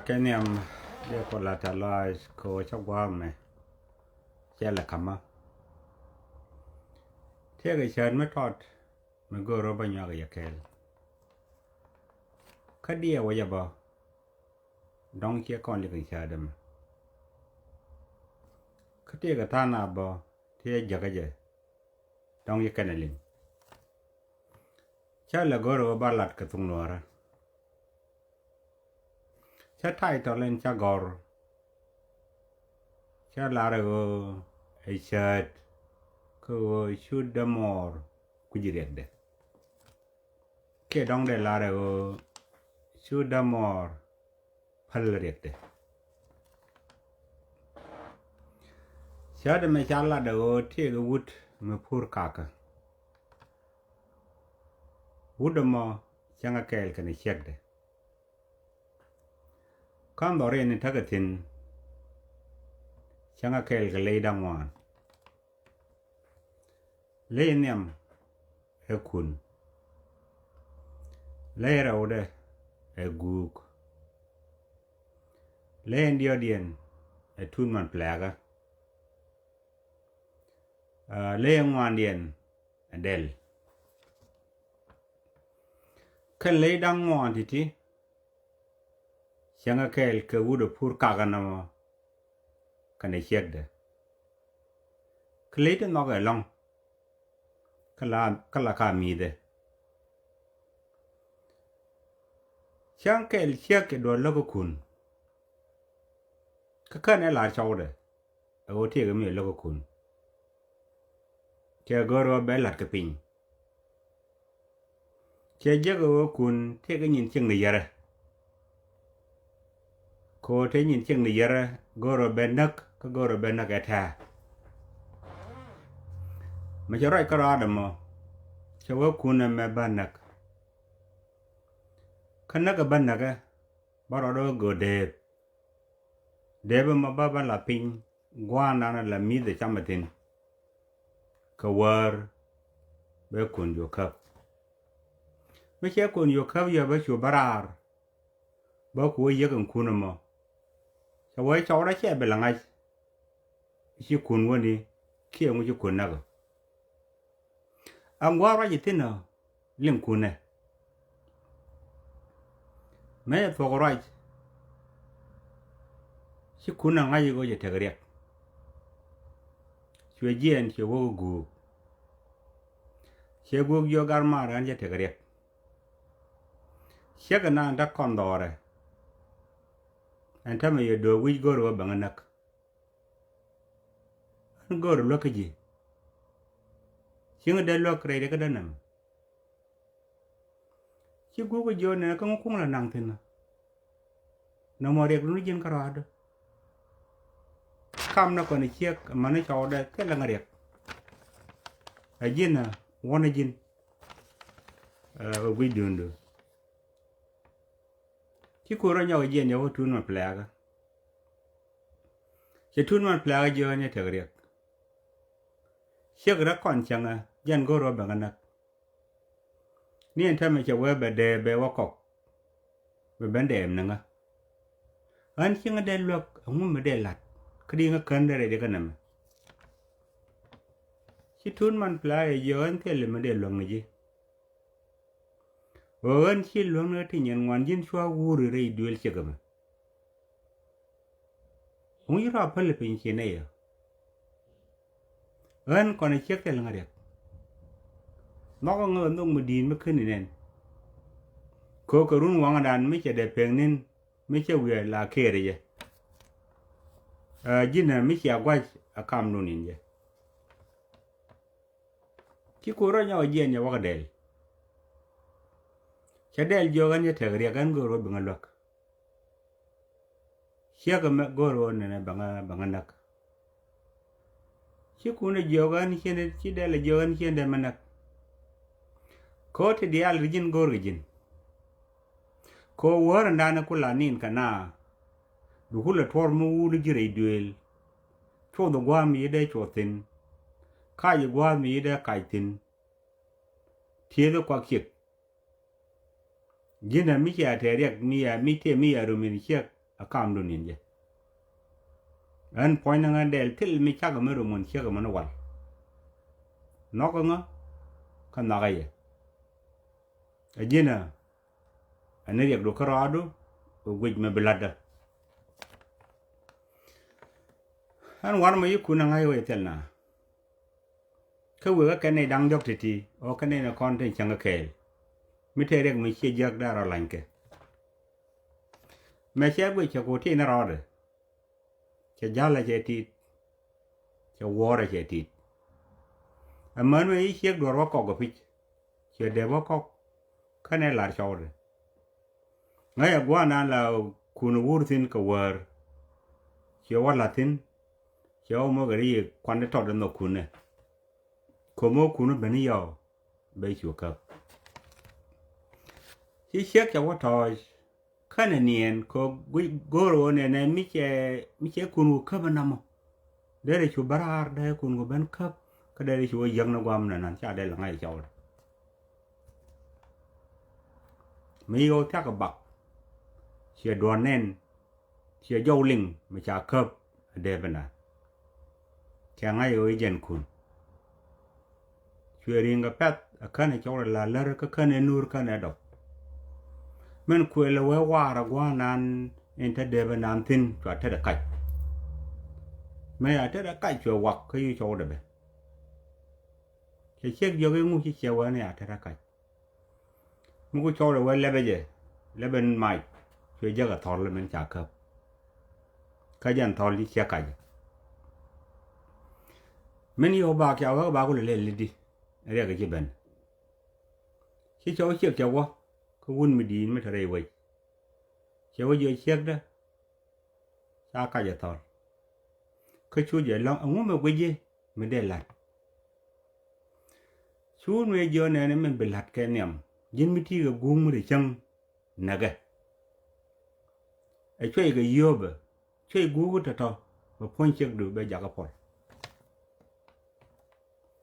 Kenya dia ko la talai ko chakwa me chela kama thế cái chân mới thoát mà go rồi bao nhiêu cái kel cái dia wa ba dong kia con được cái chân đâm cái dia cái thằng nào ba thế giờ cái gì dong kia cái này liền chả là go rồi ba lạt cái tung nó ra chả thay tao lên chả gor chả là rồi ai chết ko should more kujiret de ke dong de la de should more palret de shade me chala de te go wut me pur kaka wudamo changa kel kan shek de kan dore ni tagatin changa kel ga le dangwan le niam e kun le raude e guk le ndio dien e tun man plaga le ngwan dien e del kan le dang ngwan titi changa kel ke wudo pur kaga na kan e chekde klete nog e long kala ka mi de chang kel chek do logo kun ka kan e la chaw de o ti ga mi logo kun ke goro belat ka pin ke je go kun te ga nyin ching ni yara ko te nyin ching ni yara goro benak ka goro benak eta ma jarai ka ra da mo chawa kuna me banak kana ga banaka baro do go de ma baba la pin gwana na la mi de chamatin ka war be kun yo kap me che kun yo kap ya ba chu barar ba ku ye kan kuna mo chawa chaw da che be la ngai chi kun woni ke mu chi kun na ga angwa ra yitina lim kunne me to right chi kuna ngai go je tegre chwe jien che wo gu che gu yo gar ma ran je tegre che ga na da kondore anta me do wi go ro banganak go ro lokaji singa de lo kre de ka danam chi gu go jo ne ka ngong la nang tin na mo re lu jin karado kam na ko ne chiek mane chaw de ke la ngare ajina wona jin wi dundu chi ko ro nyaw jin yo tun ma plaga che tun ma plaga jo ne tegre chiek ra kon changa jan go ro banganak ni enta me che we be de be wakok be bende em nanga an chinga de lok ngum me de lat kdi nga kan de kanam chi tun man pla e yo an tele me de long ni o an chi long na ti nyen wan jin chwa wuri re duel chegam ngi ra pale pin chi ne yo an kon e chek tel ngare nó có ngờ nông mà đi mớiขึ้นนี่ ko ko run wanga dan mi che de pengnin mi che we la kere ye jina mi che agwa akam no nin ye ki ko ro nyaw je nya wa del che del jo gan ye tegri gan go ro binga lok che ga me go ro ne banga nak ki ko ne jo gan che ne ci del jo gan che de manak ko te dial rijin go rijin ko wara ndana kula nin kana dukula tor mu wulu jire duel to do gwa mi de chotin ka yi gwa mi de kaitin tie do kwa kit Jina mi chia te riek mi te mi rumin chiek akam do ninje. An point nga del til mi chaga mi rumun chiek man wal. Noko nga kan nagaye. Jina an riek do karado gwej me belada. An war ma yikuna ngai we telna. Ka we ka ne dang jok titi o ka ne na konten changa kel. Mi te riek mi chia jak dara lanke. Me chia gwej cha ko ti na rode. Cha jala che ti. Cha wora che ti. A man me yi chiek dor wa kok pich. Che de wa kok ka ne lar chawde. Ngai gwa na la kunu wurthin ka war. Che wa latin. Che o mo gari kwande to de no kune. Komo kunu beni yo. Be chu ka. Chi chiek cha wa toj. Kana nien ko goro ne mi che kunu ka banamo. Dere chu barar de kunu ben ka. Ka dere chu yang na gwam na nan cha de la ngai chawde. Mi yo ta ka bak. Che doan nen. Che dâu linh mà cha khớp đề bên này. Cha ngay ở dân kun. Chuyện riêng cái pet ở khăn này cho là lỡ cái khăn này nuôi khăn này độc. Mình quên là quay qua ra qua nan in thế đề bên nam tin cho thế là cách. Mấy à thế là cách cho hoặc cái cho được vậy. Cái chiếc vô cái ngu chiếc chiều này à thế là cách. Mình có cho là quay lên bây giờ lên bên mày. Chuyện giờ cái thằng là mình cha khớp. Cái dân thò đi chia cài. Mình yêu bà kéo các bà cũng lên đi. Ở cái gì bên. Khi cháu chiếc cháu quá. Có vun mới đi mới thay vậy. Cháu vừa chiếc đó. Xa cái giờ thò. Cái chú vậy lòng ông mà quay gì. Mới để lại. Chú mới giờ này mình bị lạt cái niệm. Dân mới thi cái gung mới để chăng. Nè ai chơi cái yêu bờ. Chơi Google ta to, và point check được bây giờ cái point.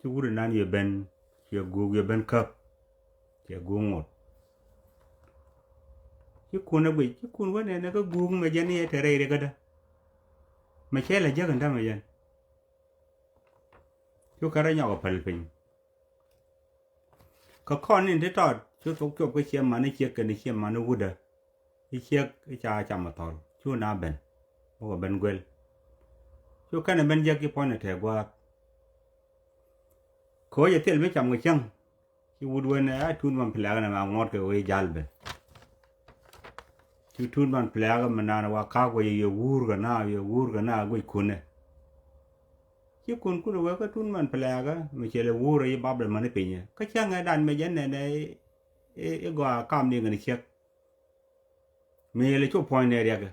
Chú Google nan yêu bên, yêu Google bên cấp, yêu Google một. Chú cuốn nó bị, chú cuốn cái này nó có Google mà dân này thế này đấy cái đó. Mà chơi là chắc người ta mà dân. Chú cái đó nhỏ cái phần bình. Có con nên thế to, chú thuộc chụp cái chiếc mà nó chiếc cái chiếc mà nó Google, cái chiếc cái cha chăm mà to, chú na bên. Ô bên quên. Chú cái này bên giờ cái point này thẻ qua. Khối giờ tiền mấy trăm người chăng. Chú vụt quên này thun bằng phèo này mà ngọt cái ôi dal bên. Chú thun bằng phèo mà nào qua cá quay yêu vur cái na quay cuốn này. Chú cuốn cũng được cái thun bằng phèo cái mà chỉ là vur ấy bắp lên mà nó pin nhỉ. Cái chăng cái đàn mấy dân này gọi cam đi cái chiếc. Mình lấy chỗ point này ra cái.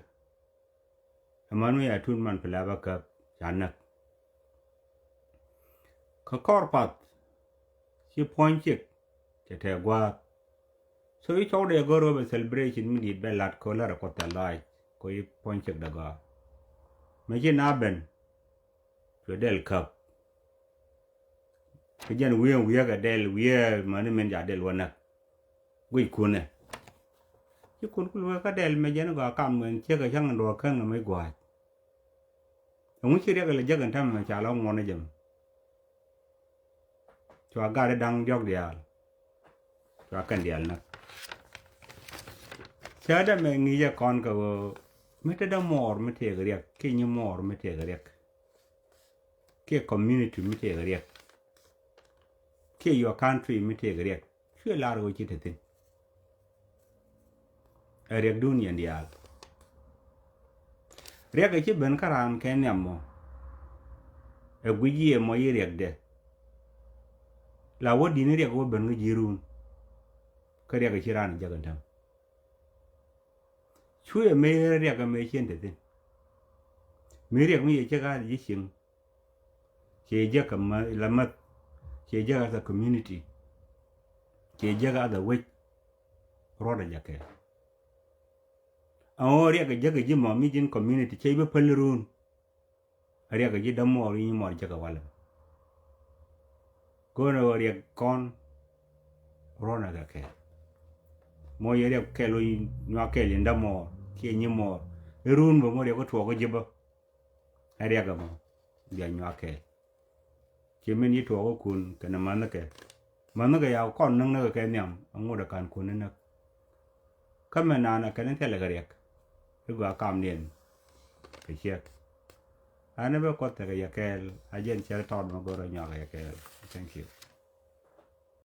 Manu ya tun man pelaba ka chanak. Ka korpat si point chik te gwa. So I chow de goro be celebration mi di belat ko la ko ta lai ko I point chik daga. Ma ji na ben to del cup. Ke jan wiya ga del wiya man men ja del wana. Gui kune. Chứ kun ku ka del me jan ga kam men che ga chang ro kan mai gwa. Ông chỉ riêng là chắc gần thăm mà trả lo ngon đấy chừng, cho gà để đăng giọt đial, cho cần đial nè. Giờ đó mình nghĩ ra con cái mấy cái đó mор mấy thế cái riêng, cái như mор mấy thế cái riêng, cái community mấy thế cái riêng, cái your country mấy thế cái riêng, chưa là rồi chỉ thế thôi. Ở riêng dunia đial. Riêng cái chứ bên cái ran cái niệm mà, ở quý gì mà y riêng đấy, là vợ đi nơi riêng vợ bên cái jirun, cái riêng cái chỉ ran chắc gần thằng, chui mấy riêng cái mấy chuyện thế, mấy riêng mấy chắc cái gì xính, chỉ chắc cái mà làm mất, chỉ chắc cái community, chỉ chắc cái the way, rồi là chắc cái. Ông riêng cái giấc gì mà mi trên community chơi với pelrun, riêng cái gì đâm mỏ đi mỏ chắc cái vào, con riêng con, rồi là cái, mo yere ke lo nywa ke linda mo ke nyi mo run bo mo de ko to ko jibo ari ga mo dia nywa ke ke men yi to ko kun ke na man ke ya kon nang na ke nyam ngo da kan kun na ka men na ke ne tele ga rek e ga kam nien ke che ana be ko te ga ya ke a jen che ton mo go ro nywa ga ya ke thank you